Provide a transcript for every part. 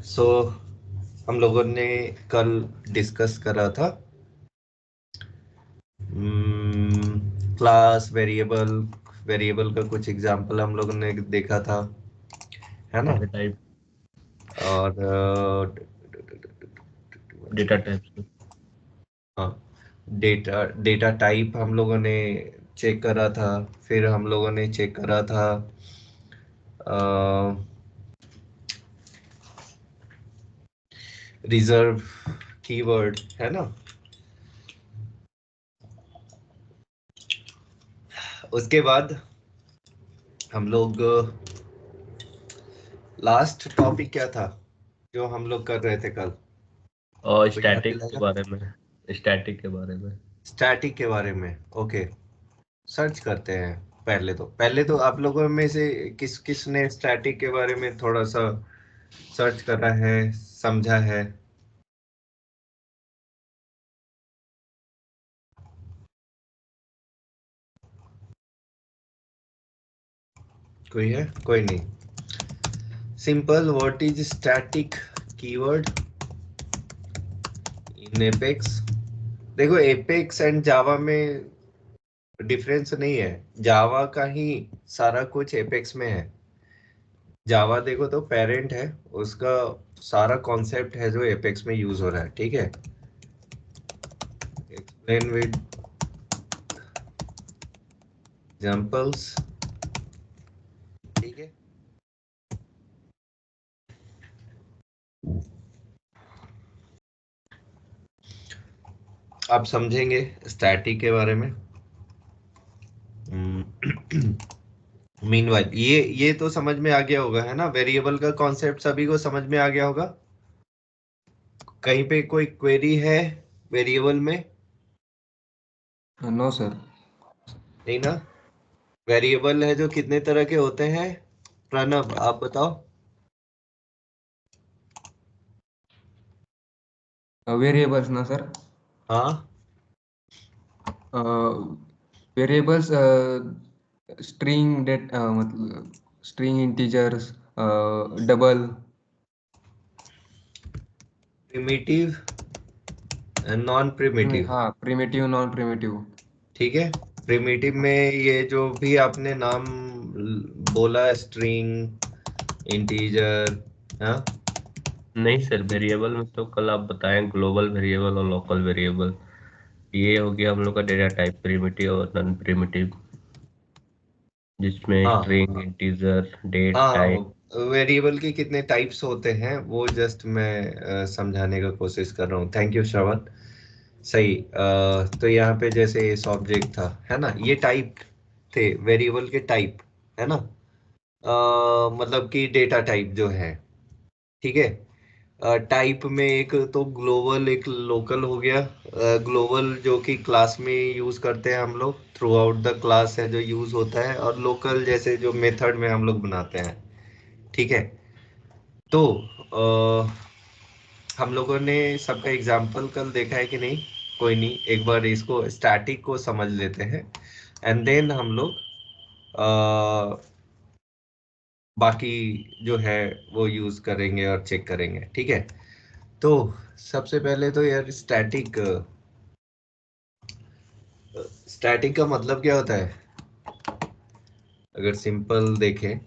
सो हम लोगों ने कल डिस्कस करा था क्लास वेरिएबल वेरिएबल का कुछ एग्जांपल हम लोगों ने देखा था, है ना। डेटा टाइप और डेटा टाइप्स हाँ, डेटा डेटा टाइप हम लोगों ने चेक करा था। फिर हम लोगों ने चेक करा था रिजर्व कीवर्ड, है ना। उसके बाद हम लोग लास्ट टॉपिक क्या था जो हम लोग कर रहे थे कल, और कोई याद स्टैटिक के दिलाएगा। बारे में स्टैटिक के बारे में स्टैटिक के बारे में, ओके। सर्च करते हैं। पहले तो आप लोगों में से किस किस ने स्टैटिक के बारे में थोड़ा सा सर्च करा है, समझा है। कोई है? कोई नहीं। Simple, what is static keyword in apex. देखो, एपेक्स एंड जावा में डिफरेंस नहीं है। जावा का ही सारा कुछ एपेक्स में है। जावा देखो तो पेरेंट है, उसका सारा कॉन्सेप्ट है जो एपेक्स में यूज हो रहा है, ठीक है। एक्सप्लेन विद एग्जांपल्स, ठीक है। आप समझेंगे स्टैटिक के बारे में। मीनवाइल ये तो समझ में आ गया होगा, है ना। वेरिएबल का कॉन्सेप्ट सभी को समझ में आ गया होगा। कहीं पे कोई क्वेरी है वेरिएबल में? No sir. नहीं ना। वेरिएबल है जो कितने तरह के होते हैं, प्रणव आप बताओ। वेरिएबल्स ना सर। हाँ, वेरिएबल्स स्ट्रिंग डेट मतलब string integers double. Primitive and non primitive, हाँ, प्रिमिटिव नॉन प्रिमिटिव। ठीक है। प्रिमिटिव में ये जो भी आपने नाम बोला, स्ट्रिंग, इंटीजर, हाँ। नहीं सर, वेरिएबल में तो कल आप बताएं ग्लोबल वेरिएबल और लोकल वेरिएबल। ये हो गया हम लोग का डेटा टाइप, प्रिमिटिव और नॉन प्रिमिटिव, जिसमें हाँ स्ट्रिंग, इंटीजर, डेट हाँ, टाइप। वेरिएबल के कितने टाइप्स होते हैं वो जस्ट मैं समझाने का कोशिश कर रहा हूँ। थैंक यू श्रवण। सही। तो यहाँ पे जैसे इस ऑब्जेक्ट था, है ना, ये टाइप थे वेरिएबल के टाइप, है ना। मतलब कि डेटा टाइप जो है, ठीक है। टाइप में एक तो ग्लोबल एक लोकल हो गया। ग्लोबल जो कि क्लास में यूज करते हैं हम लोग, थ्रू आउट द क्लास है जो यूज होता है, और लोकल जैसे जो मेथड में हम लोग बनाते हैं, ठीक है। तो हम लोगों ने सबका एग्जाम्पल कल देखा है कि नहीं? कोई नहीं, एक बार इसको स्टैटिक को समझ लेते हैं एंड देन हम लोग बाकी जो है वो यूज करेंगे और चेक करेंगे, ठीक है। तो सबसे पहले तो यार स्टैटिक, स्टैटिक का मतलब क्या होता है अगर सिंपल देखें।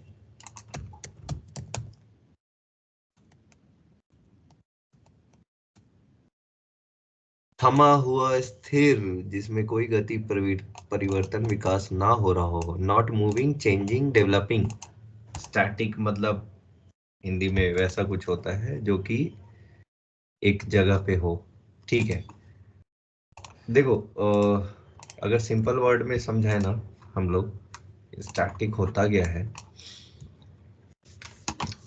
थमा हुआ, स्थिर, जिसमें कोई गति परिवर्तन विकास ना हो रहा हो, not moving, changing, developing. Static मतलब हिंदी में वैसा कुछ होता है जो कि एक जगह पे हो, ठीक है। देखो, अगर सिंपल वर्ड में समझाए ना हम लोग, स्टैटिक होता गया है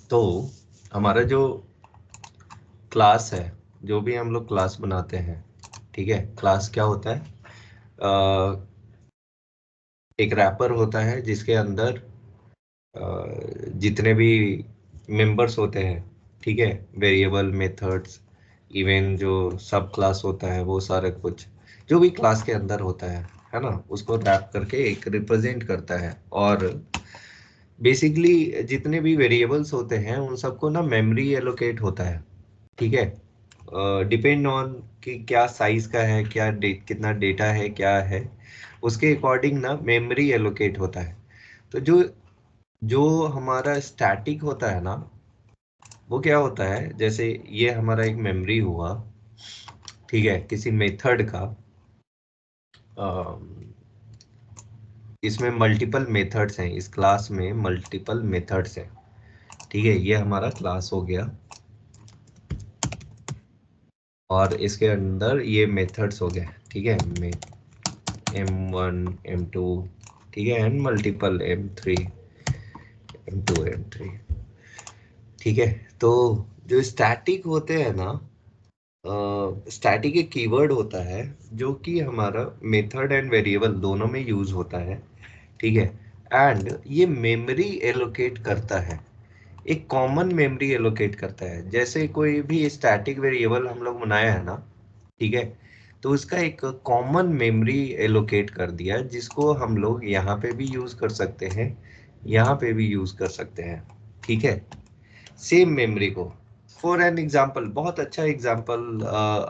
तो हमारा जो क्लास है, जो भी हम लोग क्लास बनाते हैं, ठीक है। क्लास क्या होता है? एक रैपर होता है जिसके अंदर जितने भी मेंबर्स होते हैं, ठीक है, वेरिएबल, मेथड्स, इवन जो सब क्लास होता है, वो सारा कुछ जो भी क्लास के अंदर होता है ना, उसको रैप करके एक रिप्रेजेंट करता है। और बेसिकली जितने भी वेरिएबल्स होते हैं उन सबको ना मेमोरी एलोकेट होता है, ठीक है, डिपेंड ऑन कि क्या साइज का है, क्या कितना डेटा है, क्या है, उसके अकॉर्डिंग ना मेमोरी एलोकेट होता है। तो जो जो हमारा स्टैटिक होता है ना, वो क्या होता है, जैसे ये हमारा एक मेमोरी हुआ, ठीक है, किसी मेथड का, इसमें मल्टीपल मेथड्स हैं, इस क्लास में मल्टीपल मेथड्स हैं, ठीक है, ये हमारा क्लास हो गया और इसके अंदर ये मेथड्स हो गए, ठीक है, M1 M2, ठीक है, and multiple M3 M2 M3, ठीक है। तो जो स्टैटिक होते हैं ना, स्टैटिक एक कीवर्ड होता है जो कि हमारा मेथड एंड वेरिएबल दोनों में यूज होता है, ठीक है, एंड ये मेमोरी एलोकेट करता है, एक कॉमन मेमोरी एलोकेट करता है। जैसे कोई भी स्टैटिक वेरिएबल हम लोग बनाया है ना, ठीक है, तो उसका एक कॉमन मेमोरी एलोकेट कर दिया जिसको हम लोग यहाँ पे भी यूज कर सकते हैं, यहाँ पे भी यूज कर सकते हैं, ठीक है, सेम मेमोरी को। फॉर एन एग्जाम्पल, बहुत अच्छा एग्जाम्पल,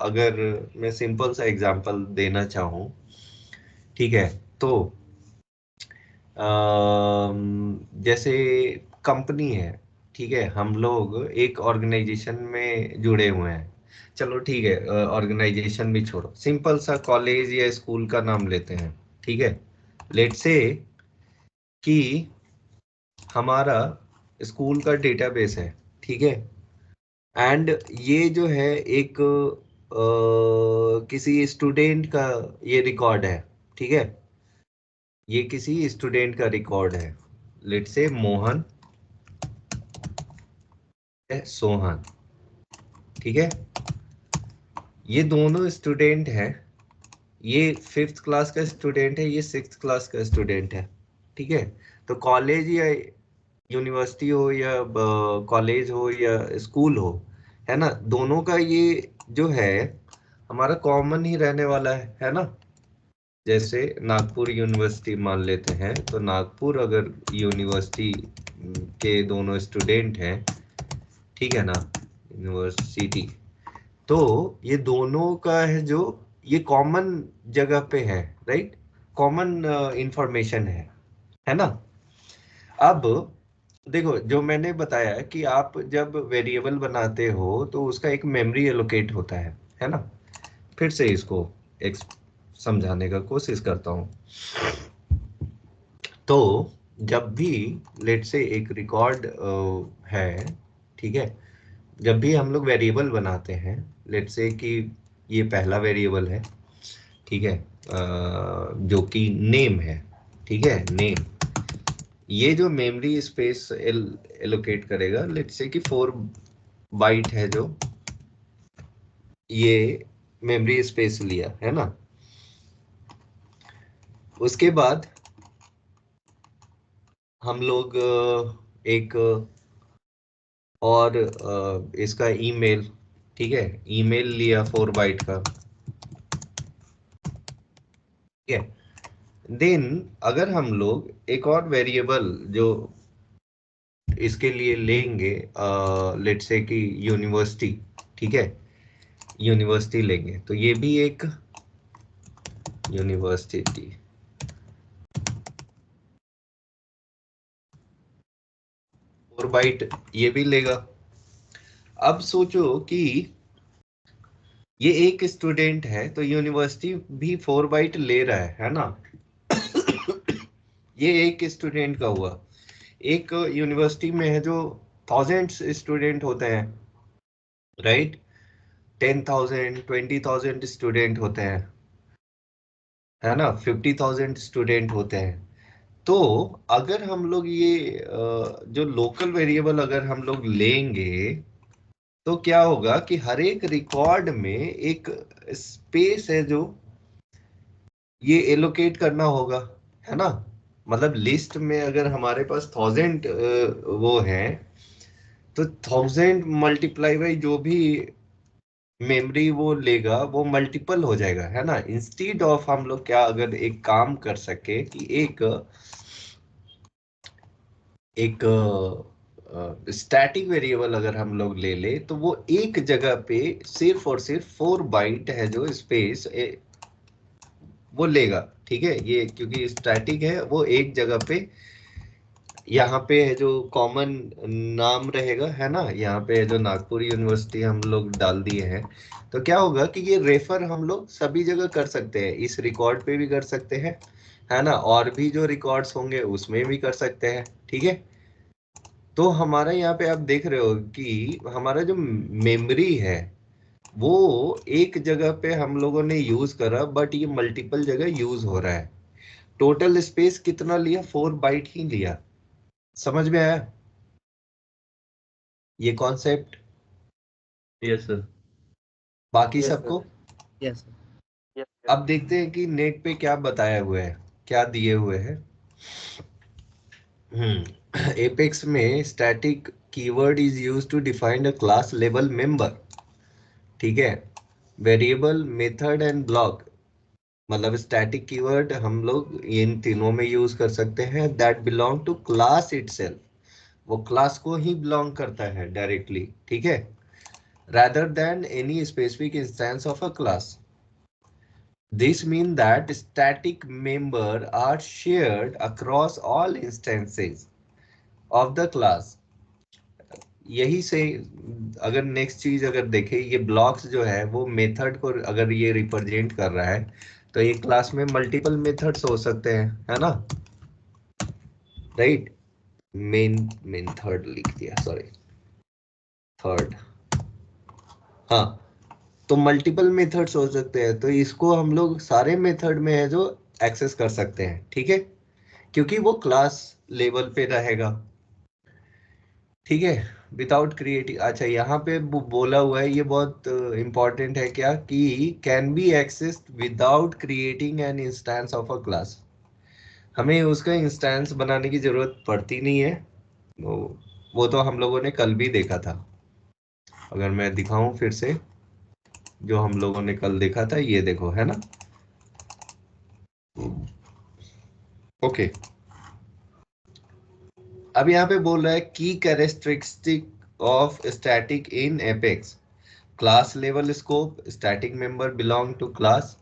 अगर मैं सिंपल सा एग्जाम्पल देना चाहूँ, ठीक है, तो जैसे कंपनी है, ठीक है, हम लोग एक ऑर्गेनाइजेशन में जुड़े हुए हैं, चलो ठीक है, ऑर्गेनाइजेशन भी छोड़ो, सिंपल सा कॉलेज या स्कूल का नाम लेते हैं, ठीक है, लेट्स से कि हमारा स्कूल का डेटाबेस है, ठीक है, एंड ये जो है एक किसी स्टूडेंट का ये रिकॉर्ड है, ठीक है, ये किसी स्टूडेंट का रिकॉर्ड है, लेट्स से मोहन सोहन, ठीक है, ये दोनों स्टूडेंट हैं, ये 5th क्लास का स्टूडेंट है, ये 6th क्लास का स्टूडेंट है, ठीक है। तो कॉलेज या यूनिवर्सिटी हो या कॉलेज हो या स्कूल हो, है ना, दोनों का ये जो है हमारा कॉमन ही रहने वाला है ना। जैसे नागपुर यूनिवर्सिटी मान लेते हैं, तो नागपुर अगर यूनिवर्सिटी के दोनों स्टूडेंट हैं, ठीक है ना, यूनिवर्सिटी, तो ये दोनों का है जो ये कॉमन जगह पे है, राइट, कॉमन इंफॉर्मेशन है ना। अब देखो, जो मैंने बताया कि आप जब वेरिएबल बनाते हो तो उसका एक मेमोरी एलोकेट होता है ना। फिर से इसको एक समझाने का कोशिश करता हूँ। तो जब भी लेट से एक रिकॉर्ड है, ठीक है, जब भी हम लोग वेरिएबल बनाते हैं, लेट से कि ये पहला वेरिएबल है, ठीक है, जो कि नेम है, ठीक है, नेम, ये जो मेमोरी स्पेस एलोकेट करेगा, लेट से कि 4 बाइट है जो ये मेमोरी स्पेस लिया है ना। उसके बाद हम लोग एक और इसका ईमेल, ठीक है, ईमेल लिया 4 बाइट का, ठीक है। देन अगर हम लोग एक और वेरिएबल जो इसके लिए लेंगे, लेट्स से कि यूनिवर्सिटी, ठीक है, यूनिवर्सिटी लेंगे, तो ये भी एक यूनिवर्सिटी, 4 बाइट ये भी लेगा। अब सोचो कि ये एक स्टूडेंट है तो यूनिवर्सिटी भी 4 बाइट ले रहा है ना। ये एक स्टूडेंट का हुआ। एक यूनिवर्सिटी में है जो थाउजेंड्स स्टूडेंट होते हैं, राइट, 10,000 20,000 स्टूडेंट होते हैं, है ना, 50,000 स्टूडेंट होते हैं। तो अगर हम लोग ये जो लोकल वेरिएबल अगर हम लोग लेंगे तो क्या होगा कि हर एक रिकॉर्ड में एक स्पेस है जो ये एलोकेट करना होगा, है ना। मतलब लिस्ट में अगर हमारे पास 1000 वो है, तो 1000 मल्टीप्लाई बाई जो भी मेमोरी वो लेगा वो मल्टीपल हो जाएगा, है ना। इंस्टीड ऑफ हम लोग क्या अगर एक काम कर सके कि एक एक स्टैटिक वेरिएबल अगर हम लोग ले ले तो वो एक जगह पे सिर्फ और सिर्फ 4 बाइट है जो स्पेस वो लेगा, ठीक है। ये क्योंकि स्टैटिक है वो एक जगह पे, यहाँ पे है जो कॉमन नाम रहेगा है ना, यहाँ पे है जो नागपुर यूनिवर्सिटी हम लोग डाल दिए हैं। तो क्या होगा कि ये रेफर हम लोग सभी जगह कर सकते हैं, इस रिकॉर्ड पे भी कर सकते हैं है ना, और भी जो रिकॉर्ड्स होंगे उसमें भी कर सकते हैं, ठीक है। तो हमारा यहाँ पे आप देख रहे हो कि हमारा जो मेमोरी है वो एक जगह पे हम लोगों ने यूज करा, बट ये मल्टीपल जगह यूज हो रहा है। टोटल स्पेस कितना लिया, 4 बाइट ही लिया। समझ में आया ये कॉन्सेप्ट? Yes sir. बाकी यस सबको? सर। यस अब देखते हैं कि नेट पे क्या बताया हुआ है, क्या दिए हुए हैं। एपेक्स में static keyword is used to define a class level member, ठीक है। वेरिएबल, मेथड एंड ब्लॉक, मतलब स्टैटिक कीवर्ड हम लोग इन तीनों में यूज कर सकते हैं that belong to class itself, वो क्लास को ही बिलोंग करता है डायरेक्टली, ठीक है, rather than any specific instance of a class. This means that static members are shared across all instances of the class. यही से अगर नेक्स्ट चीज अगर देखें, ये ब्लॉक्स जो है वो मेथड को अगर ये रिप्रेजेंट कर रहा है तो ये क्लास में मल्टीपल मेथड्स हो सकते हैं, है ना, राइट। मेन थर्ड लिख दिया, सॉरी, थर्ड, हाँ। तो मल्टीपल मेथड्स हो सकते हैं, तो इसको हम लोग सारे मेथड में है जो एक्सेस कर सकते हैं, ठीक है, क्योंकि वो क्लास लेवल पे रहेगा, ठीक है, विदाउट क्रिएटिंग। अच्छा, यहाँ पे बोला हुआ है, ये बहुत इंपॉर्टेंट है क्या, कि can be accessed without creating an instance of a class. हमें उसका इंस्टेंस बनाने की जरूरत पड़ती नहीं है, वो तो हम लोगों ने कल भी देखा था। अगर मैं दिखाऊं फिर से, जो हम लोगों ने कल देखा था, ये देखो, है ना, ओके। अब यहाँ पे बोल रहा है की characteristic of static in Apex, class level scope, static member belong to class,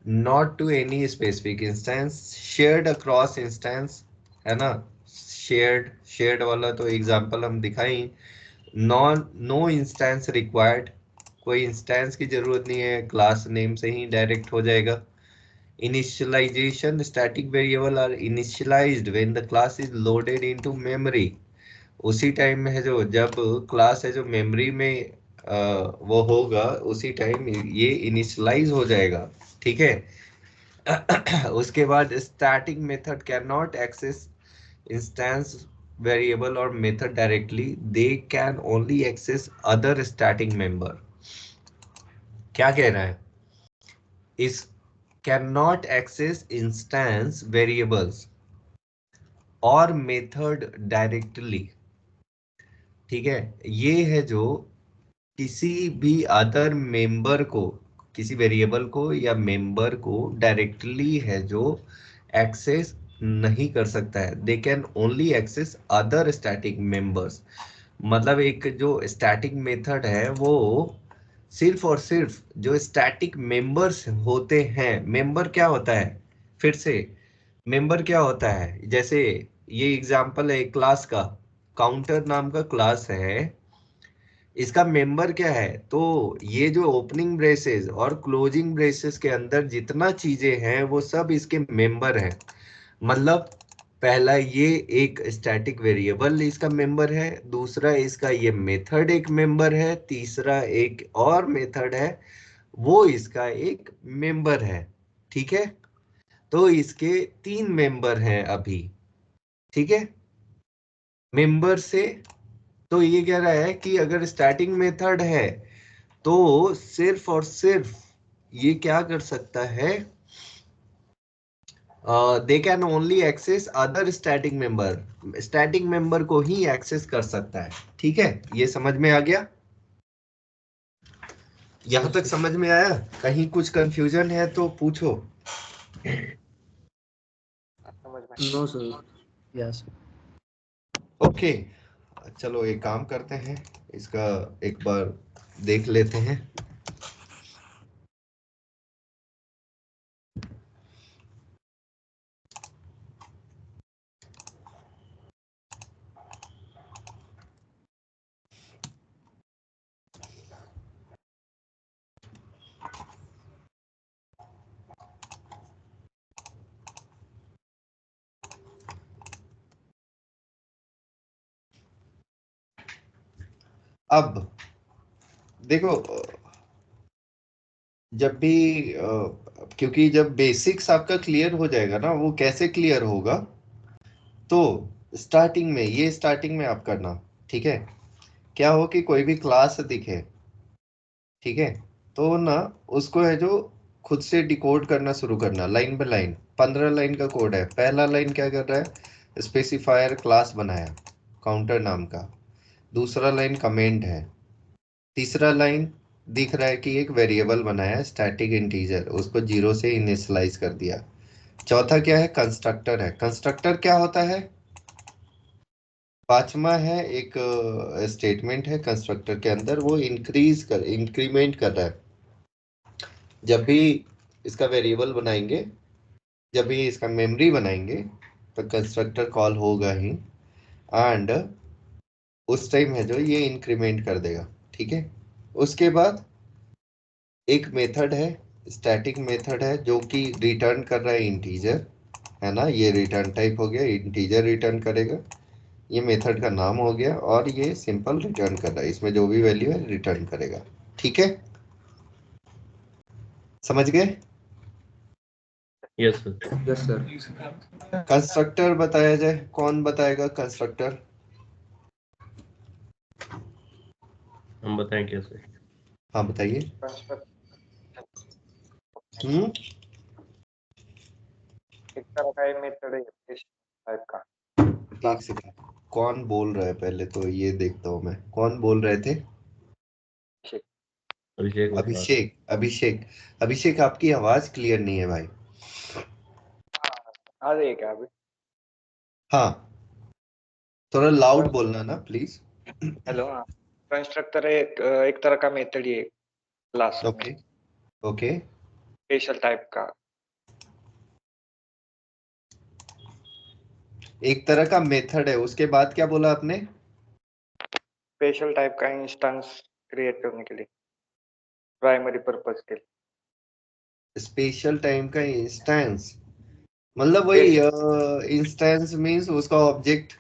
not to any specific instance, shared across instance, है ना, शेयर्ड वाला तो एग्जांपल हम दिखाई, नॉन नो इंस्टेंस रिक्वायर्ड, कोई इंस्टेंस की जरूरत नहीं है, क्लास नेम से ही डायरेक्ट हो जाएगा। Initialization, static variable are initialized when the class is loaded into memory. उसी टाइम में है जो जब क्लास है जो मेमोरी में वो होगा उसी टाइम ये इनिशियलाइज हो जाएगा, ठीक है। उसके बाद static method can not access instance variable और method directly, they can only access other static member. क्या कह रहा है, इस cannot access instance variables और मेथड डायरेक्टली, ठीक है। ये है जो किसी भी अदर मेंबर को, किसी वेरिएबल को या मेंबर को डायरेक्टली है जो एक्सेस नहीं कर सकता है, they can only access other static members. मतलब एक जो स्टैटिक मेथड है वो सिर्फ और सिर्फ जो स्टैटिक मेंबर्स होते हैं, मेंबर क्या होता है, फिर से, मेंबर क्या होता है, जैसे ये एग्जांपल है क्लास का, काउंटर नाम का क्लास है, इसका मेंबर क्या है, तो ये जो ओपनिंग ब्रेसेस और क्लोजिंग ब्रेसेस के अंदर जितना चीजें हैं वो सब इसके मेंबर हैं। मतलब पहला ये एक स्टैटिक वेरिएबल इसका मेंबर है, दूसरा इसका ये मेथड एक मेंबर है, तीसरा एक और मेथड है वो इसका एक मेंबर है, ठीक है। तो इसके 3 मेंबर हैं अभी, ठीक है, मेंबर से। तो ये कह रहा है कि अगर स्टार्टिंग मेथड है तो सिर्फ और सिर्फ ये क्या कर सकता है, they can only access other static member, static member को ही एक्सेस कर सकता है, ठीक है। ये समझ में आ गया, यहां तक समझ में आया? कहीं कुछ कंफ्यूजन है तो पूछो। No sir. यस ओके, चलो एक काम करते हैं, इसका एक बार देख लेते हैं। अब देखो, जब भी क्योंकि जब बेसिक्स आपका क्लियर हो जाएगा ना, वो कैसे क्लियर होगा, तो स्टार्टिंग में, ये स्टार्टिंग में आप करना, ठीक है। क्या हो कि कोई भी क्लास दिखे, ठीक है, तो ना उसको है जो खुद से डिकोड करना शुरू करना, लाइन बाय लाइन। 15 लाइन का कोड है। पहला लाइन क्या कर रहा है, स्पेसिफायर क्लास बनाया काउंटर नाम का। दूसरा लाइन कमेंट है। तीसरा लाइन दिख रहा है कि एक वेरिएबल बनाया है स्टैटिक इंटीजर, उसको 0 से इनिशियलाइज कर दिया। चौथा क्या है, कंस्ट्रक्टर है। कंस्ट्रक्टर क्या होता है, पांचवा है एक स्टेटमेंट है कंस्ट्रक्टर के अंदर, वो इंक्रीमेंट कर रहा है। जब भी इसका वेरिएबल बनाएंगे, जब भी इसका मेमोरी बनाएंगे, तो कंस्ट्रक्टर कॉल होगा ही, एंड उस टाइम है जो ये इंक्रीमेंट कर देगा, ठीक है। उसके बाद एक मेथड है, स्टैटिक मेथड है, जो कि रिटर्न कर रहा है इंटीजर, है ना। ये रिटर्न टाइप हो गया, इंटीजर रिटर्न करेगा, ये मेथड का नाम हो गया। और ये सिंपल रिटर्न कर रहा है, इसमें जो भी वैल्यू है रिटर्न करेगा, ठीक है। समझ गए। Yes sir. Yes sir. Constructor बताया जाए, कौन बताएगा कंस्ट्रक्टर। हम बताएं कैसे। हाँ बताइए। कंस्ट्रक्ट हम्म, एक तरह का ये मेथड है इस टाइप का। एक क्लास सेकंड, कौन बोल रहा है पहले तो ये देखता हूँ मैं, कौन बोल रहे थे। अभिषेक बता। अभिषेक, अभिषेक, अभिषेक आपकी आवाज क्लियर नहीं है भाई। आ रही है क्या अभी? हाँ, थोड़ा लाउड बोलना ना प्लीज। हेलो, हाँ। कंस्ट्रक्टर एक तरह का मेथड ही है क्लास में, ओके, ओके। स्पेशल टाइप का। एक तरह का मेथड है, उसके बाद क्या बोला आपने। स्पेशल टाइप का इंस्टेंस क्रिएट करने के लिए, प्राइमरी पर्पस के लिए। स्पेशल टाइम का इंस्टेंस, मतलब वही जैसे इंस्टेंस मींस उसका ऑब्जेक्ट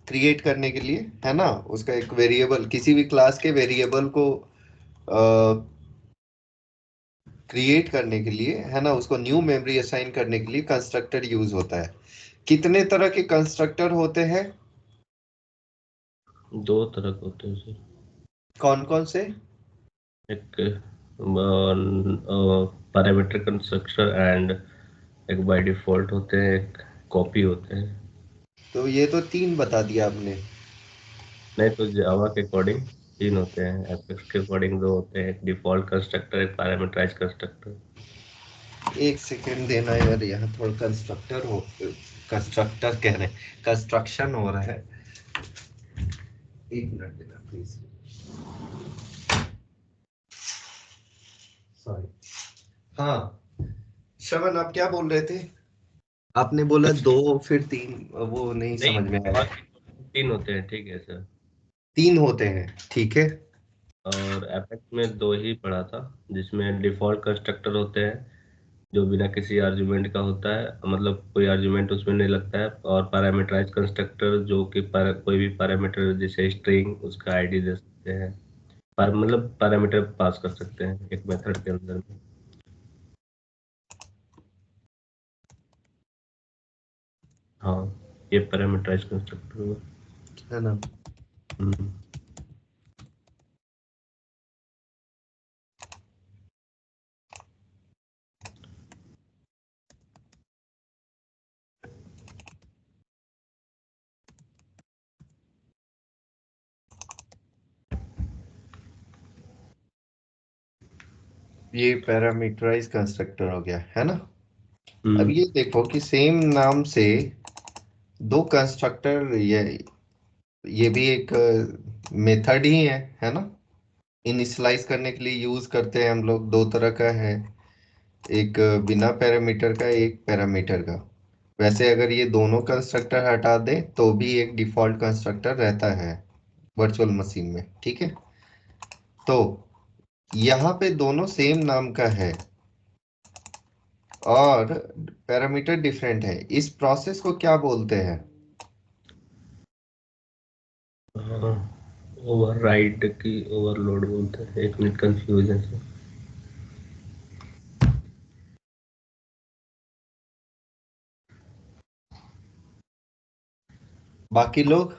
क्रिएट करने के लिए, है ना। उसका एक वेरिएबल, किसी भी क्लास के वेरिएबल को क्रिएट करने के लिए, है ना, उसको न्यू मेमोरी असाइन करने के लिए कंस्ट्रक्टर यूज होता है। कितने तरह के कंस्ट्रक्टर होते हैं। दो तरह के होते हैं सर। कौन कौन से। एक पैरामीटर कंस्ट्रक्टर एंड एक बाय डिफॉल्ट होते हैं, एक कॉपी होते हैं। तो ये तो 3 बता दिया आपने। नहीं तो जावा के अकॉर्डिंग 3 होते हैं, एपेक्स के अकॉर्डिंग 2 होते हैं, एक डिफॉल्ट कंस्ट्रक्टर, एक पैरामीटराइज कंस्ट्रक्टर। एक सेकंड देना यार, यहाँ थोड़ा कंस्ट्रक्टर हो, कंस्ट्रक्टर कह रहे हैं, कंस्ट्रक्शन हो रहा है। 1 मिनट देना प्लीज, सॉरी। हाँ, श्रवण आप क्या बोल रहे थे। आपने बोला 2 फिर 3, वो नहीं नहीं, समझ में जावा आया। के 3 होते हैं, ठीक है सर। 3 होते हैं, ठीक है। और एपेक्स में 2 ही पढ़ा था, जिसमें डिफॉल्ट कंस्ट्रक्टर होते हैं जो बिना किसी आर्गुमेंट का होता है, मतलब कोई आर्गुमेंट उसमें नहीं लगता है। और पैरामीटराइज कंस्ट्रक्टर जो कि कोई भी पैरामीटर जैसे स्ट्रिंग, उसका आईडी दे सकते हैं, मतलब पैरामीटर पास कर सकते हैं एक मेथड के अंदर में। हाँ, ये पैरामीटराइज कंस्ट्रक्टर हुआ। है ना। हम्म। ये पैरामीटराइज कंस्ट्रक्टर हो गया, है ना। अब हम्म। ये देखो कि सेम नाम से 2 कंस्ट्रक्टर, ये ये भी एक मेथड ही है ना। इनिशियलाइज करने के लिए यूज करते हैं हम लोग, दो तरह का है, एक बिना पैरामीटर का, एक पैरामीटर का। वैसे अगर ये दोनों कंस्ट्रक्टर हटा दें तो भी एक डिफॉल्ट कंस्ट्रक्टर रहता है वर्चुअल मशीन में, ठीक है। तो यहाँ पे दोनों सेम नाम का है और पैरामीटर डिफरेंट है, इस प्रोसेस को क्या बोलते हैं? ओवरराइड की ओवरलोड बोलते हैं। एक मिनट कंफ्यूजन से। बाकी लोग,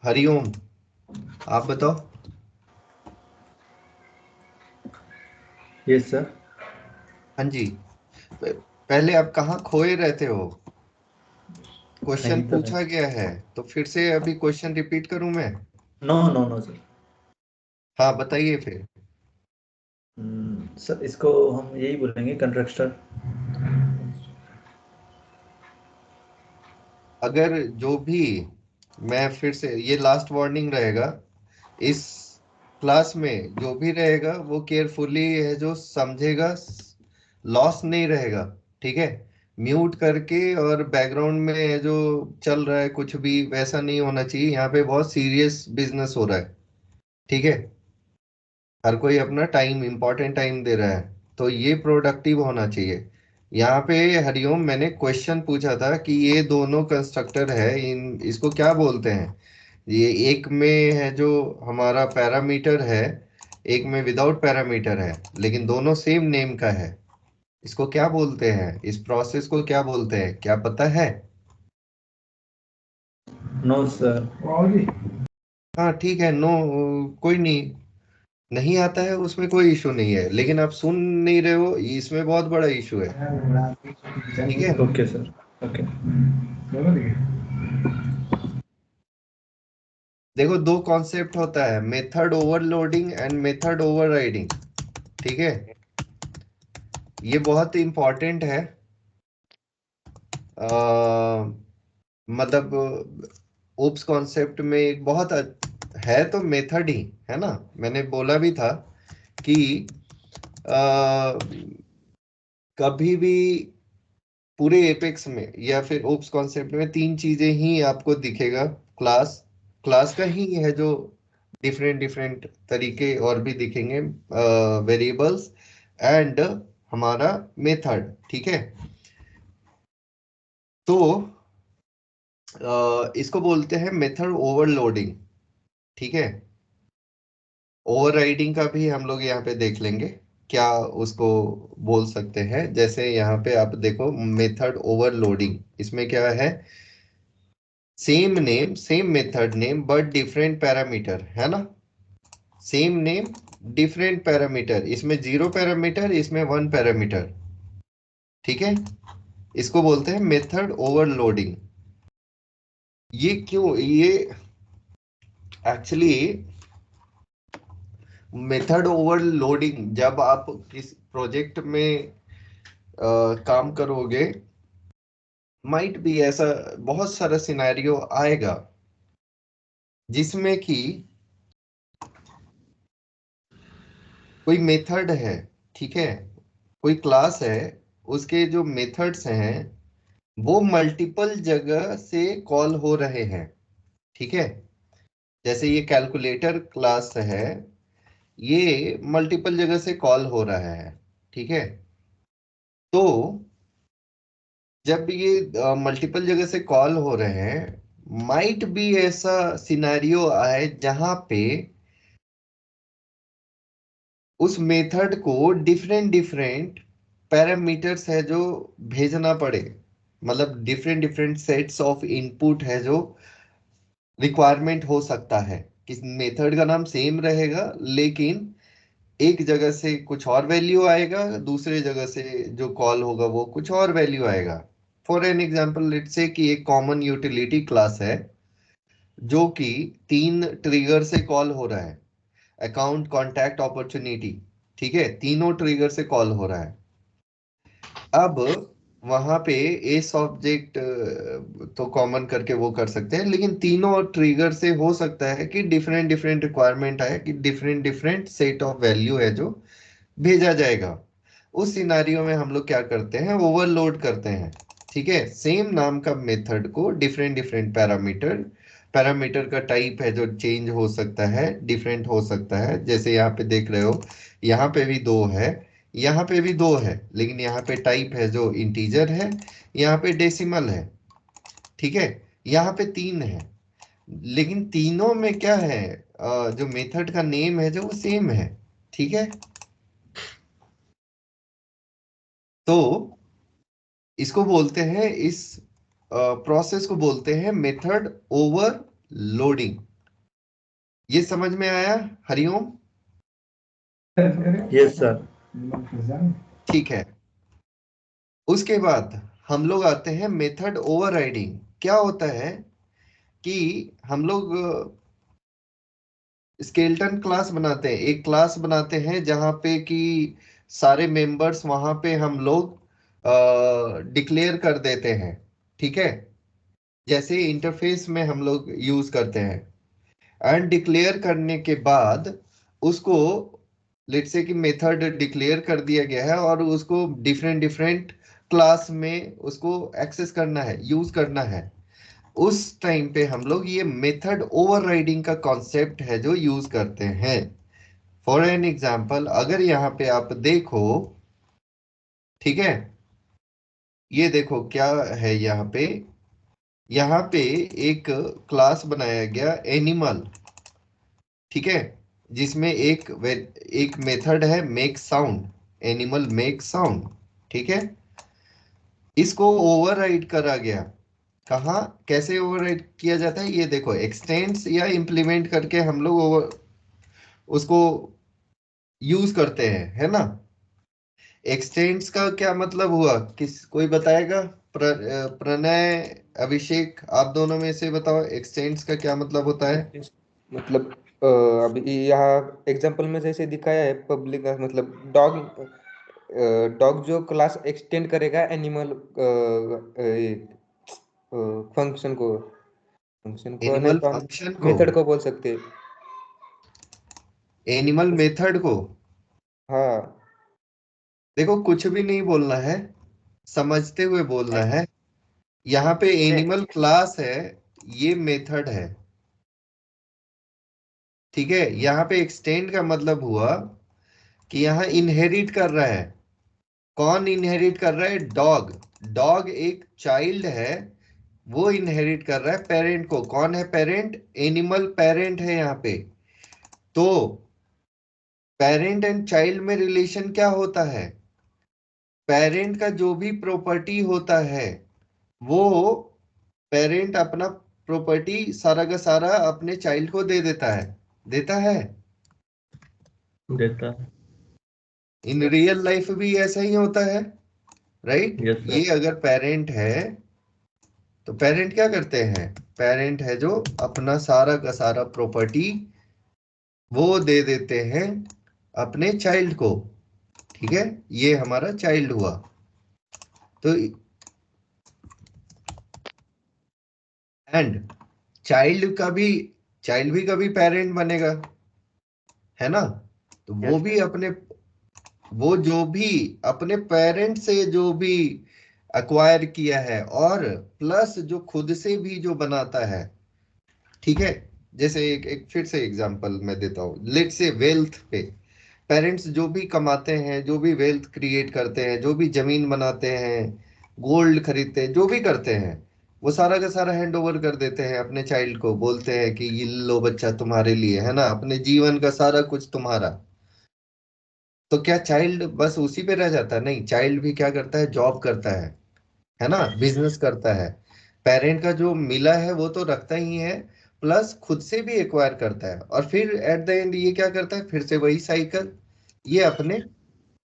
हरिओम, आप बताओ। Yes sir. हाँ जी। पहले आप कहाँ खोए रहते हो? क्वेश्चन कहीं तो पूछा गया है तो फिर से अभी क्वेश्चन रिपीट करूं मैं? No no no sir. हाँ बताइए फिर। सर इसको हम यही बोलेंगे कंस्ट्रक्टर। अगर जो भी, मैं फिर से, ये लास्ट वार्निंग रहेगा, इस क्लास में जो भी रहेगा वो केयरफुली है, जो समझेगा, लॉस नहीं रहेगा, ठीक है। म्यूट करके और बैकग्राउंड में है जो चल रहा है कुछ भी वैसा नहीं होना चाहिए, यहाँ पे बहुत सीरियस बिजनेस हो रहा है, ठीक है। हर कोई अपना टाइम, इंपॉर्टेंट टाइम दे रहा है, तो ये प्रोडक्टिव होना चाहिए। यहाँ पे हरिओम, मैंने क्वेश्चन पूछा था कि ये दोनों कंस्ट्रक्टर है, इन इसको क्या बोलते हैं? ये एक में है जो हमारा पैरामीटर है, एक में विदाउट पैरामीटर है, लेकिन दोनों सेम नेम का है। इसको क्या बोलते हैं? इस प्रोसेस को क्या बोलते हैं, क्या पता है? No sir. हाँ ठीक है, नो, कोई नहीं, नहीं आता है उसमें कोई इशू नहीं है, लेकिन आप सुन नहीं रहे हो, इसमें बहुत बड़ा इशू है, ठीक है। Okay sir. ओके। देखो, दो कॉन्सेप्ट होता है, method overloading and method overriding, ठीक है। ये बहुत इंपॉर्टेंट है। मतलब ओप्स कॉन्सेप्ट में एक बहुत है तो मेथड ही है ना। मैंने बोला भी था कि अ, कभी भी पूरे एपेक्स में या फिर ओप्स कॉन्सेप्ट में तीन चीजें ही आपको दिखेगा। क्लास, क्लास का ही है जो डिफरेंट डिफरेंट तरीके और भी दिखेंगे, वेरिएबल्स एंड हमारा मेथड, ठीक है। तो इसको बोलते हैं मेथड ओवरलोडिंग, ठीक है। ओवरराइडिंग का भी हम लोग यहाँ पे देख लेंगे क्या उसको बोल सकते हैं। जैसे यहाँ पे आप देखो, मेथड ओवरलोडिंग, इसमें क्या है, same name same method name but different parameter, है ना। सेम नेम डिफरेंट पैरामीटर, इसमें 0 पैरामीटर, इसमें 1 पैरामीटर, ठीक है। इसको बोलते हैं मेथड ओवरलोडिंग। ये क्यों, ये एक्चुअली मेथड ओवरलोडिंग, जब आप किस प्रोजेक्ट में काम करोगे, माइट भी ऐसा बहुत सारा सिनेरियो आएगा जिसमें कि कोई मेथड है, ठीक है, कोई क्लास है, उसके जो मेथड्स हैं वो मल्टीपल जगह से कॉल हो रहे हैं, ठीक है। जैसे ये कैलकुलेटर क्लास है, ये मल्टीपल जगह से कॉल हो रहा है, ठीक है। तो जब ये मल्टीपल जगह से कॉल हो रहे हैं, माइट भी ऐसा सिनेरियो आए जहां पे उस मेथड को डिफरेंट डिफरेंट पैरामीटर्स है जो भेजना पड़े, मतलब different different sets of input है जो रिक्वायरमेंट हो सकता है कि मेथड का नाम सेम रहेगा, लेकिन एक जगह से कुछ और वैल्यू आएगा, दूसरे जगह से जो कॉल होगा वो कुछ और वैल्यू आएगा। For an example, let's say कि एक कॉमन यूटिलिटी क्लास है जो कि 3 ट्रिगर से कॉल हो रहा है, अकाउंट, कॉन्टैक्ट, अपॉर्चुनिटी, ठीक है, तीनों ट्रिगर से कॉल हो रहा है। अब वहां पे एस ऑब्जेक्ट तो कॉमन करके वो कर सकते हैं, लेकिन तीनों ट्रिगर से हो सकता है कि डिफरेंट डिफरेंट रिक्वायरमेंट आए, कि different different set of value है जो भेजा जाएगा। उस सिनारियो में हम लोग क्या करते हैं, ओवरलोड करते हैं। ठीक है, सेम नाम का मेथड को डिफरेंट डिफरेंट पैरामीटर, पैरामीटर का टाइप है जो चेंज हो सकता है, डिफरेंट हो सकता है। जैसे यहाँ पे देख रहे हो, यहाँ पे भी दो है, यहाँ पे भी दो है, लेकिन यहाँ पे टाइप है जो इंटीजर है, यहाँ पे डेसिमल है। ठीक है, यहाँ पे तीन है, लेकिन तीनों में क्या है, जो मेथड का नेम है जो वो सेम है। ठीक है, तो इसको बोलते हैं, इस प्रोसेस को बोलते हैं मेथड ओवरलोडिंग। ये समझ में आया हरिओम? Yes sir. ठीक है, उसके बाद हम लोग आते हैं मेथड ओवरराइडिंग। क्या होता है कि हम लोग स्केलेटन क्लास बनाते हैं, एक क्लास बनाते हैं जहां पे कि सारे मेंबर्स वहां पे हम लोग डिक्लेयर कर देते हैं। ठीक है, जैसे इंटरफेस में हम लोग यूज करते हैं। एंड डिक्लेयर करने के बाद उसको, लेट्स से कि मेथड डिक्लेयर कर दिया गया है और उसको डिफरेंट डिफरेंट क्लास में उसको एक्सेस करना है, यूज करना है। उस टाइम पे हम लोग ये मेथड ओवरराइडिंग का कॉन्सेप्ट है जो यूज करते हैं। फॉर एन एग्जांपल, अगर यहाँ पे आप देखो, ठीक है, ये देखो क्या है यहाँ पे, यहाँ पे एक क्लास बनाया गया एनिमल। ठीक है, जिसमें एक मेथड है make sound, animal make sound. ठीक है, इसको ओवरराइड करा गया। कहाँ, कैसे ओवरराइड किया जाता है, ये देखो, एक्सटेंड्स या इम्प्लीमेंट करके हम लोग उसको यूज करते हैं, है ना। एक्सटेंड्स का क्या मतलब हुआ, किस कोई बताएगा? प्रणय, अभिषेक, आप दोनों में से बताओ, एक्सटेंड्स का क्या मतलब होता है? मतलब अभी यहाँ एग्जांपल में जैसे दिखाया है पब्लिक, मतलब डॉग, डॉग जो क्लास एक्सटेंड करेगा एनिमल फंक्शन को नहीं एनिमल तो हम फंक्शन को, मेथड को बोल सकते हैं। एनिमल मेथड को। हाँ देखो, कुछ भी नहीं बोलना है, समझते हुए बोलना है। यहाँ पे एनिमल क्लास है, ये मेथड है। ठीक है, यहाँ पे एक्सटेंड का मतलब हुआ कि यहाँ इनहेरिट कर रहा है। कौन इनहेरिट कर रहा है? डॉग। डॉग एक चाइल्ड है, वो इनहेरिट कर रहा है पेरेंट को। कौन है पेरेंट? एनिमल पेरेंट है यहाँ पे। तो पेरेंट एंड चाइल्ड में रिलेशन क्या होता है? पेरेंट का जो भी प्रॉपर्टी होता है वो पेरेंट अपना प्रॉपर्टी सारा का सारा अपने चाइल्ड को दे देता है, देता है। देता है। इन रियल लाइफ भी ऐसा ही होता है, राइट। Yes sir. ये अगर पेरेंट है तो पेरेंट क्या करते हैं? पेरेंट है जो अपना सारा का सारा प्रॉपर्टी वो दे देते हैं अपने चाइल्ड को। ठीक है, ये हमारा चाइल्ड हुआ। तो एंड चाइल्ड भी कभी पेरेंट बनेगा, है ना। तो वो Yes, भी अपने, वो जो भी अपने पेरेंट से जो भी अक्वायर किया है और प्लस जो खुद से भी जो बनाता है। ठीक है, जैसे एक फिर से एग्जांपल मैं देता हूँ, लेट से वेल्थ पे पेरेंट्स जो भी कमाते हैं, जो भी वेल्थ क्रिएट करते हैं, जो भी जमीन बनाते हैं, गोल्ड खरीदते हैं, जो भी करते हैं, वो सारा का सारा हैंड ओवर कर देते हैं अपने चाइल्ड को। बोलते हैं कि ये लो बच्चा तुम्हारे लिए, है ना, अपने जीवन का सारा कुछ तुम्हारा। तो क्या चाइल्ड बस उसी पे रह जाता है? नहीं, चाइल्ड भी क्या करता है? जॉब करता है ना, बिजनेस करता है। पेरेंट का जो मिला है वो तो रखता ही है, प्लस खुद से भी एक्वायर करता है, और फिर एट द एंड ये क्या करता है? फिर से वही साइकिल, ये अपने,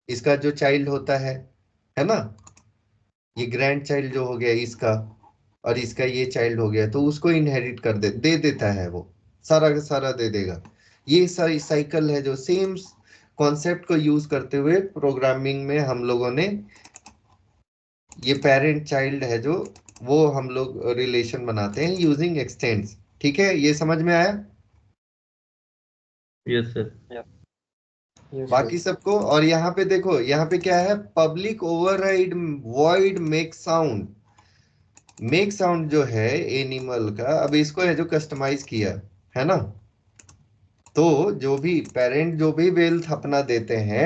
इसका जो चाइल्ड होता है ना, ये ग्रैंड चाइल्ड जो हो गया इसका, और इसका ये चाइल्ड हो गया, तो उसको इनहेरिट कर दे देता है, वो सारा का सारा दे देगा। ये सारी साइकिल है जो सेम कॉन्सेप्ट को यूज करते हुए प्रोग्रामिंग में हम लोगों ने ये पेरेंट चाइल्ड है जो, वो हम लोग रिलेशन बनाते हैं यूजिंग एक्सटेंड्स। ठीक है, ये समझ में आया यस सर। यस बाकी सर। सबको? और यहाँ पे देखो, यहाँ पे क्या है, public override void make sound. Make sound जो है एनिमल का, अब इसको है जो कस्टमाइज किया है ना, तो जो भी पेरेंट जो भी वेल्थ अपना देते हैं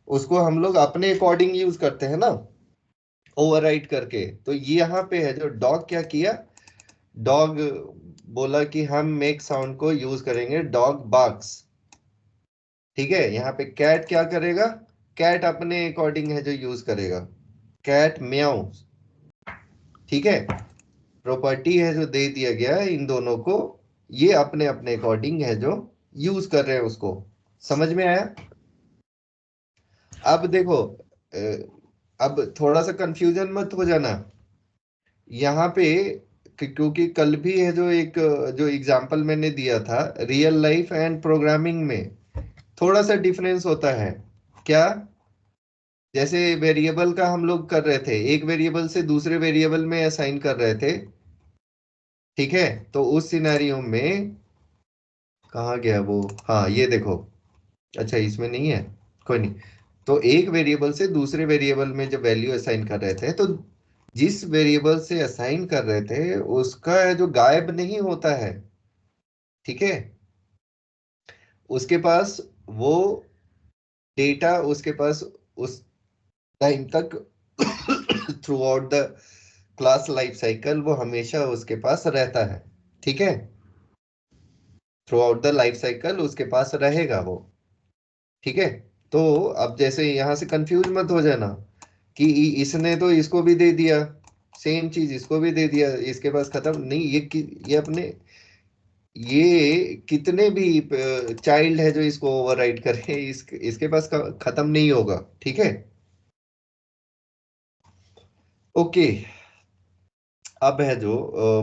उसको हम लोग अपने अकॉर्डिंग यूज करते हैं ना, ओवरराइड करके। तो ये यहाँ पे है जो डॉग क्या किया, डॉग बोला कि हम मेक साउंड को यूज करेंगे, डॉग बार्क्स। ठीक है, यहाँ पे कैट क्या करेगा, कैट अपने अकॉर्डिंग है जो यूज करेगा, कैट म्याऊ। ठीक है, प्रॉपर्टी है जो दे दिया गया है इन दोनों को, ये अपने अपने अकॉर्डिंग है जो यूज कर रहे हैं उसको। समझ में आया? अब देखो, अब थोड़ा सा कंफ्यूजन मत हो जाना यहाँ पे, क्योंकि कल भी है जो एक जो एग्जांपल मैंने दिया था, रियल लाइफ एंड प्रोग्रामिंग में थोड़ा सा डिफरेंस होता है। क्या? जैसे वेरिएबल का हम लोग कर रहे थे, एक वेरिएबल से दूसरे वेरिएबल में असाइन कर रहे थे। ठीक है, तो उस सिनेरियो में कहाँ गया वो, हाँ ये देखो, अच्छा इसमें नहीं है, कोई नहीं। तो एक वेरिएबल से दूसरे वेरिएबल में जब वैल्यू असाइन कर रहे थे, तो जिस वेरिएबल से असाइन कर रहे थे उसका जो गायब नहीं होता है, ठीक है, उसके पास वो डेटा उसके पास उस टाइम तक through out the class life cycle वो हमेशा उसके पास रहता है। ठीक है, through out the life cycle उसके पास रहेगा वो। ठीक है, तो अब जैसे यहां से कंफ्यूज मत हो जाना कि इसने तो इसको भी दे दिया, सेम चीज इसको भी दे दिया, इसके पास खत्म नहीं, ये अपने ये कितने भी चाइल्ड है जो इसको ओवरराइड करे, इसके पास खत्म नहीं होगा। ठीक है, ओके। अब है जो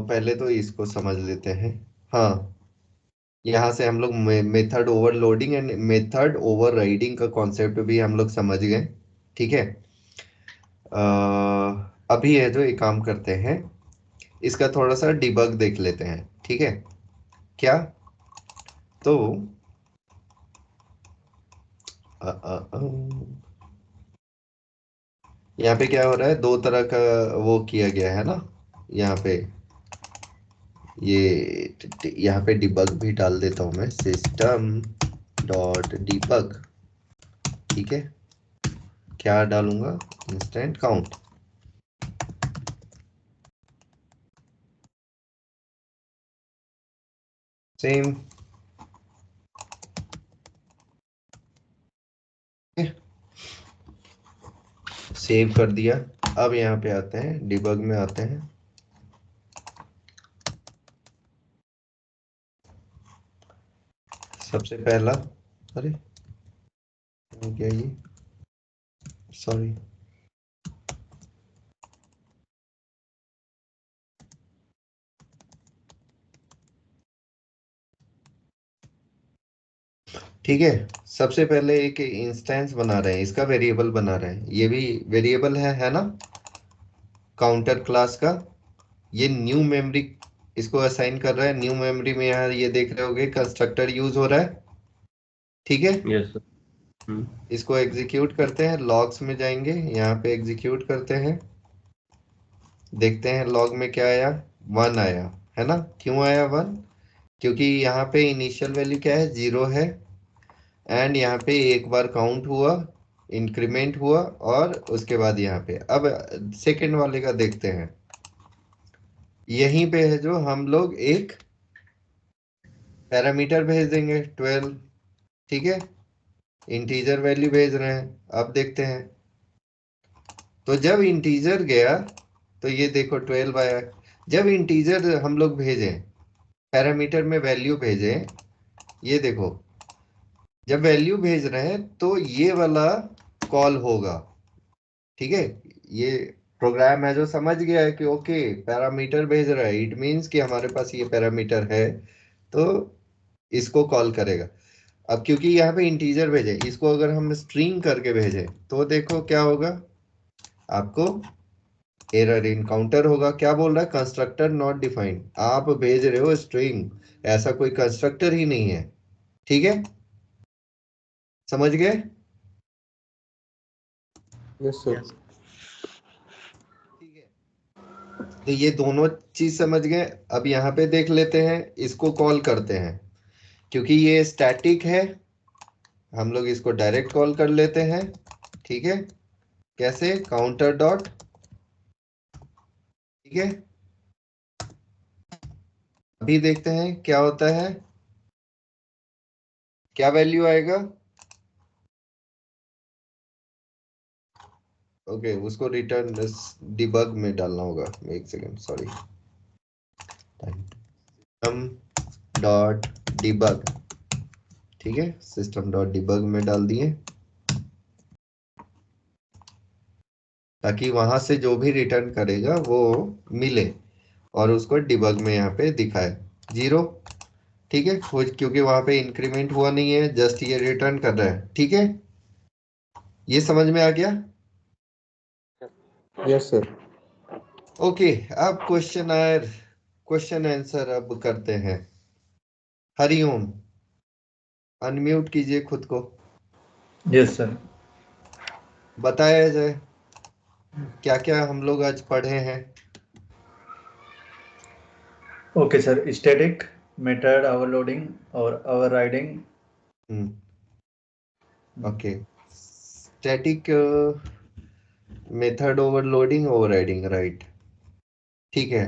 पहले तो इसको समझ लेते हैं। हाँ, यहाँ से हम लोग method overloading and method overriding का कॉन्सेप्ट भी हम लोग समझ गए। ठीक है, अभी है जो एक काम करते हैं, इसका थोड़ा सा डिबग देख लेते हैं। ठीक है, क्या? तो यहाँ पे क्या हो रहा है, दो तरह का वो किया गया है ना, यहाँ पे यहाँ पे डिबग भी डाल देता हूँ मैं, सिस्टम डॉट डिबग। ठीक है, क्या डालूंगा, इंस्टेंट काउंट। सेम, सेव कर दिया। अब यहाँ पे आते हैं, डिबग में आते हैं। सबसे पहला, अरे क्या ये, सॉरी, ठीक है, सबसे पहले एक इंस्टेंस बना रहे हैं, इसका वेरिएबल बना रहे हैं, ये भी वेरिएबल है ना, काउंटर क्लास का। ये न्यू मेमोरी इसको असाइन कर रहा है, न्यू मेमोरी में यहाँ ये देख रहे होगे कंस्ट्रक्टर यूज हो रहा है। ठीक है, यस सर। इसको एग्जीक्यूट करते हैं, लॉग्स में जाएंगे, यहाँ पे एग्जीक्यूट करते हैं, देखते हैं लॉग में क्या आया, 1 आया है ना। क्यों आया 1? क्योंकि यहाँ पे इनिशियल वैल्यू क्या है, 0 है, एंड यहाँ पे एक बार काउंट हुआ, इंक्रीमेंट हुआ, और उसके बाद यहाँ पे अब सेकंड वाले का देखते हैं। यहीं पे है जो हम लोग एक पैरामीटर भेज देंगे 12। ठीक है, इंटीजर वैल्यू भेज रहे हैं, अब देखते हैं। तो जब इंटीजर गया तो ये देखो 12 आया। जब इंटीजर हम लोग भेजें, पैरामीटर में वैल्यू भेजें, ये देखो जब वैल्यू भेज रहे हैं तो ये वाला कॉल होगा। ठीक है, ये प्रोग्राम है जो समझ गया है कि ओके पैरामीटर भेज रहा है, इट मीन्स कि हमारे पास ये पैरामीटर है, तो इसको कॉल करेगा। अब क्योंकि यहाँ पे इंटीजर भेजे, इसको अगर हम स्ट्रिंग करके भेजें तो देखो क्या होगा, आपको एरर इनकाउंटर होगा। क्या बोल रहा है? Constructor not defined. आप भेज रहे हो स्ट्रिंग, ऐसा कोई कंस्ट्रक्टर ही नहीं है। ठीक है, समझ गए? Yes sir. ठीक है, तो ये दोनों चीज समझ गए। अब यहाँ पे देख लेते हैं, इसको कॉल करते हैं। क्योंकि ये स्टैटिक है, हम लोग इसको डायरेक्ट कॉल कर लेते हैं। ठीक है, कैसे? Counter dot. ठीक है, अभी देखते हैं क्या होता है, क्या वैल्यू आएगा। ओके, उसको रिटर्न डिबग में डालना होगा। एक second, sorry. System dot debug. ठीक है, सिस्टम डॉट डिबग में डाल दिए, ताकि वहां से जो भी रिटर्न करेगा वो मिले और उसको डिबग में यहाँ पे दिखाए 0। ठीक है, क्योंकि वहां पे इंक्रीमेंट हुआ नहीं है, जस्ट ये रिटर्न कर रहा है। ठीक है, ये समझ में आ गया? Yes sir. ओके, अब क्वेश्चन आंसर अब करते हैं। हरिओम, अनम्यूट कीजिए खुद को, यस सर। बताया जाए क्या क्या हम लोग आज पढ़े हैं। Okay sir, static, method overloading और overriding. Okay, static, method overloading, overriding, right. ठीक है,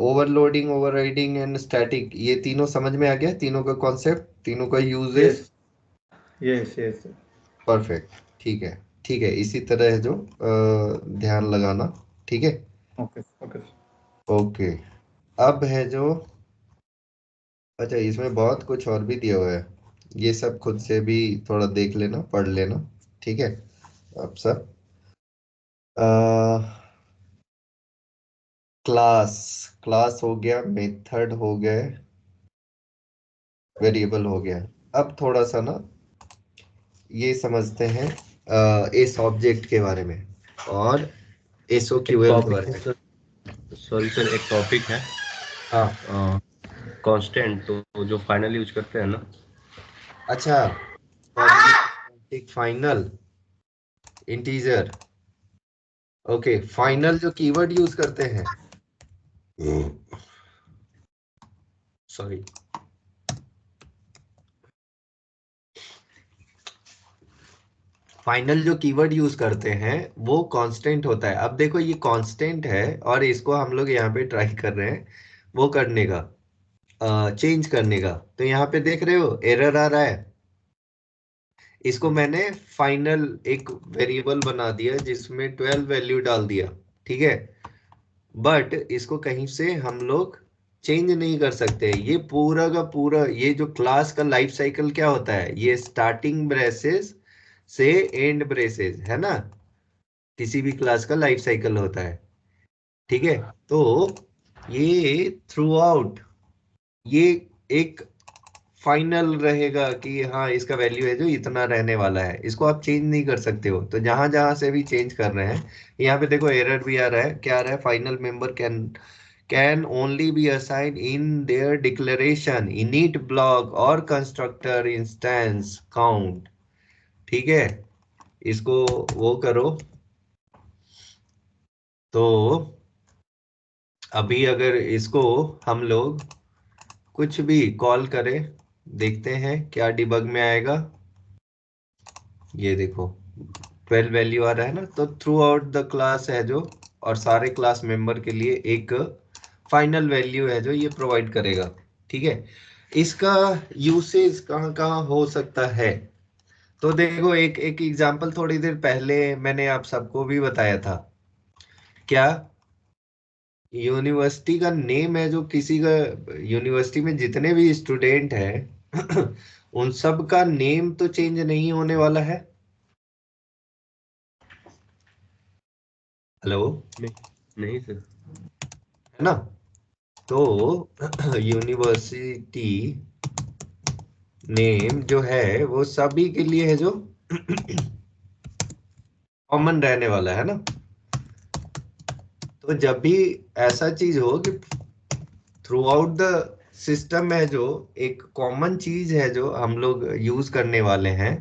ओवरलोडिंग, ओवरराइडिंग एंड स्टैटिक, ये तीनों समझ में आ गया, तीनों का कॉन्सेप्ट, तीनों का uses. Yes yes yes sir. Perfect, ठीक है। ठीक है, इसी तरह है जो ध्यान लगाना। ठीक है, ओके ओके। ओके। अब है जो, अच्छा इसमें बहुत कुछ और भी दिया हुआ है, ये सब खुद से भी थोड़ा देख लेना, पढ़ लेना। ठीक है, अब सब क्लास, क्लास हो गया, मेथड हो गए, वेरिएबल हो गया। अब थोड़ा सा ना ये समझते हैं इस ऑब्जेक्ट के बारे में और एसओक्यूएल के बारे में। सॉरी सर, एक टॉपिक है हाँ, कांस्टेंट, तो जो फाइनल यूज करते हैं ना। अच्छा, एक फाइनल इंटीजर। ओके, फाइनल जो कीवर्ड यूज करते हैं, सॉरी, फाइनल जो कीवर्ड यूज करते हैं वो कांस्टेंट होता है। अब देखो, ये कांस्टेंट है और इसको हम लोग यहाँ पे ट्राई कर रहे हैं वो करने का, चेंज करने का। तो यहाँ पे देख रहे हो एरर आ रहा है। इसको मैंने फाइनल एक वेरिएबल बना दिया जिसमें 12 वैल्यू डाल दिया। ठीक है, बट इसको कहीं से हम लोग चेंज नहीं कर सकते। ये पूरा का पूरा, ये जो क्लास का लाइफ साइकिल क्या होता है, ये स्टार्टिंग ब्रेसेस से एंड ब्रेसेस है ना, किसी भी क्लास का लाइफ साइकिल होता है। ठीक है, तो ये थ्रू आउट ये एक फाइनल रहेगा कि हाँ इसका वैल्यू है जो इतना रहने वाला है, इसको आप चेंज नहीं कर सकते हो। तो जहां जहां से भी चेंज कर रहे हैं, यहाँ पे देखो एरर भी आ रहा है। क्या आ रहा है? Final member can only be assigned in their declaration init block और कंस्ट्रक्टर इंस्टेंस काउंट। ठीक है, इसको वो करो। तो अभी अगर इसको हम लोग कुछ भी कॉल करें, देखते हैं क्या डिबग में आएगा। ये देखो 12 वैल्यू आ रहा है ना, तो थ्रू आउट द क्लास है जो, और सारे क्लास मेंबर के लिए एक फाइनल वैल्यू है जो ये प्रोवाइड करेगा। ठीक है, इसका यूसेज कहाँ कहाँ हो सकता है? तो देखो, एक एक एग्जांपल थोड़ी देर पहले मैंने आप सबको भी बताया था। क्या? यूनिवर्सिटी का नेम है जो, किसी का यूनिवर्सिटी में जितने भी स्टूडेंट हैं उन सब का नेम तो चेंज नहीं होने वाला है। हेलो, नहीं सर। है ना? तो यूनिवर्सिटी नेम जो है वो सभी के लिए है जो कॉमन रहने वाला है ना। तो जब भी ऐसा चीज हो कि थ्रू आउट द सिस्टम में जो एक कॉमन चीज है जो हम लोग यूज करने वाले हैं,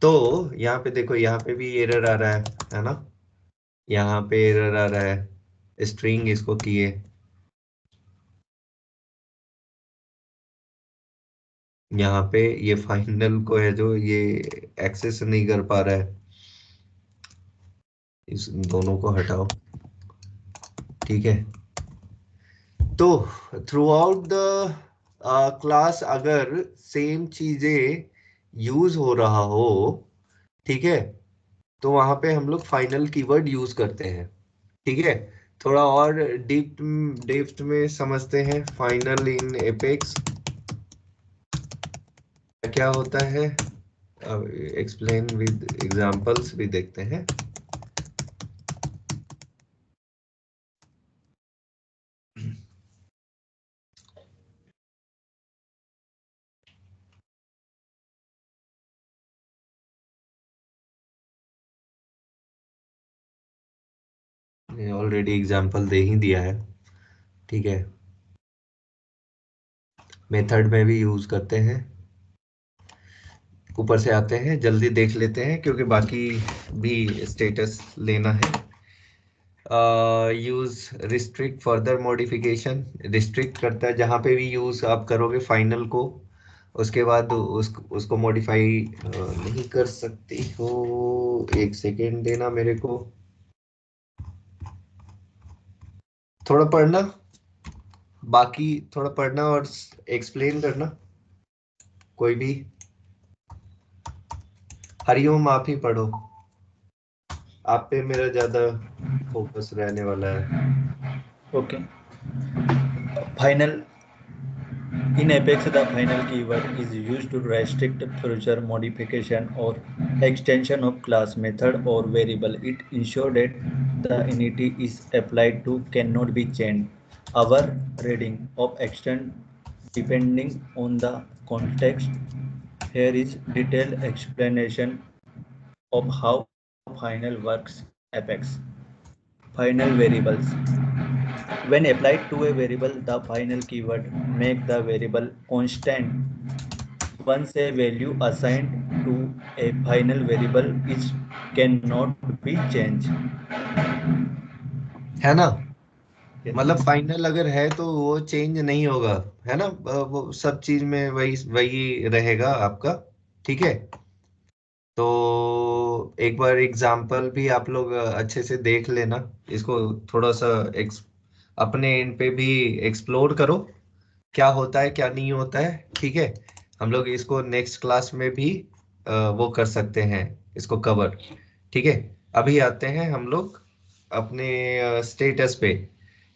तो यहाँ पे देखो, यहाँ पे भी एरर आ रहा है ना, यहाँ पे एरर आ रहा है, स्ट्रिंग इसको किए, यहाँ पे ये फाइनल को है जो ये एक्सेस नहीं कर पा रहा है, इस दोनों को हटाओ, ठीक है। तो थ्रू आउट द क्लास अगर सेम चीजें यूज हो रहा हो, ठीक है, तो वहां पे हम लोग फाइनल कीवर्ड यूज करते हैं, ठीक है। थोड़ा और डेप्थ में समझते हैं फाइनल इन एपेक्स क्या होता है, एक्सप्लेन विद एग्जांपल्स भी देखते हैं। ऑलरेडी एग्जांपल दे ही दिया है, ठीक है। मेथड में भी यूज करते हैं, ऊपर से आते हैं, जल्दी देख लेते हैं क्योंकि बाकी भी स्टेटस लेना है। Use restrict further modification, restrict करता है जहां पे भी यूज आप करोगे फाइनल को, उसके बाद उसको मॉडिफाई नहीं कर सकती हो। एक सेकेंड देना मेरे को, थोड़ा पढ़ना, बाकी थोड़ा पढ़ना और एक्सप्लेन करना। कोई भी, हरिओम आप ही पढ़ो, आप पे मेरा ज्यादा फोकस रहने वाला है। Okay. Final. In Apex, the final keyword is used to restrict future modification or extension of class, method, or variable. It ensures that the entity is applied to cannot be changed. Our reading of extent depending on the context. Here is detailed explanation of how final works. Apex. Final variables. When applied to a variable, the final keyword make the variable constant. Once a value assigned to a final variable is cannot be changed. है ना, मतलब final अगर है तो वो change नहीं होगा, है ना, वो सब चीज में वही वही रहेगा आपका, ठीक है। तो एक बार एग्जांपल भी आप लोग अच्छे से देख लेना, इसको थोड़ा सा अपने एंड पे भी एक्सप्लोर करो, क्या होता है क्या नहीं होता है, ठीक है। हम लोग इसको नेक्स्ट क्लास में भी वो कर सकते हैं, इसको कवर, ठीक है। अभी आते हैं हम लोग अपने स्टेटस पे,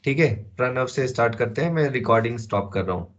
ठीक है। प्रणव से स्टार्ट करते हैं, मैं रिकॉर्डिंग स्टॉप कर रहा हूँ।